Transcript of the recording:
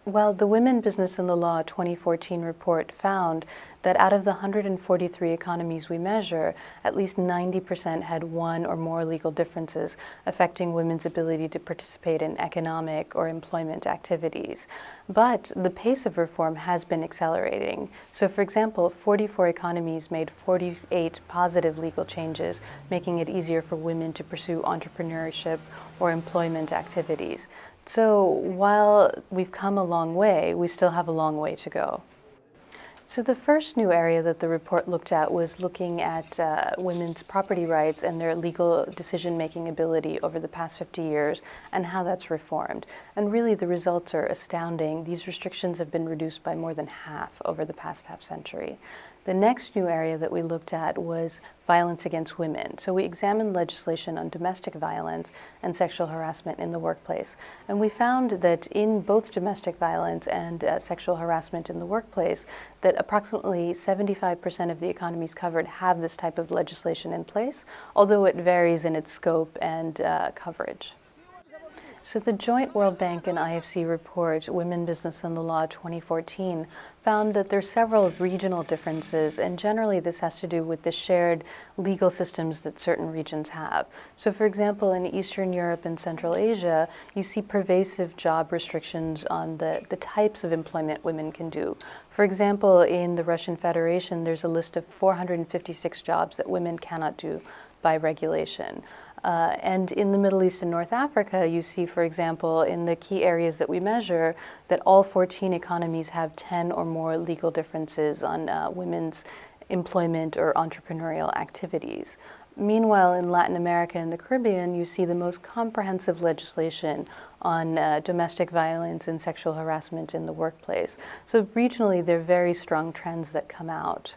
Well, the Women, Business, and the Law 2014 report found that out of the 143 economies we measure, at least 90% had one or more legal differences affecting women's ability to participate in economic or employment activities. But the pace of reform has been accelerating. So, for example, 44 economies made 48 positive legal changes, making it easier for women to pursue entrepreneurship or employment activities. So while we've come a long way, we still have a long way to go. So the first new area that the report looked at was looking at women's property rights and their legal decision-making ability over the past 50 years and how that's reformed. And really the results are astounding. These restrictions have been reduced by more than half over the past half century. The next new area that we looked at was violence against women. So we examined legislation on domestic violence and sexual harassment in the workplace. And we found that in both domestic violence and sexual harassment in the workplace, that approximately 75% of the economies covered have this type of legislation in place, although it varies in its scope and coverage. So the joint World Bank and IFC report, Women, Business, and the Law 2014, found that there are several regional differences, and generally this has to do with the shared legal systems that certain regions have. So for example, in Eastern Europe and Central Asia, you see pervasive job restrictions on the types of employment women can do. For example, in the Russian Federation, there's a list of 456 jobs that women cannot do by regulation. And in the Middle East and North Africa, you see, for example, in the key areas that we measure, that all 14 economies have 10 or more legal differences on women's employment or entrepreneurial activities. Meanwhile, in Latin America and the Caribbean, you see the most comprehensive legislation on domestic violence and sexual harassment in the workplace. So regionally, there are very strong trends that come out.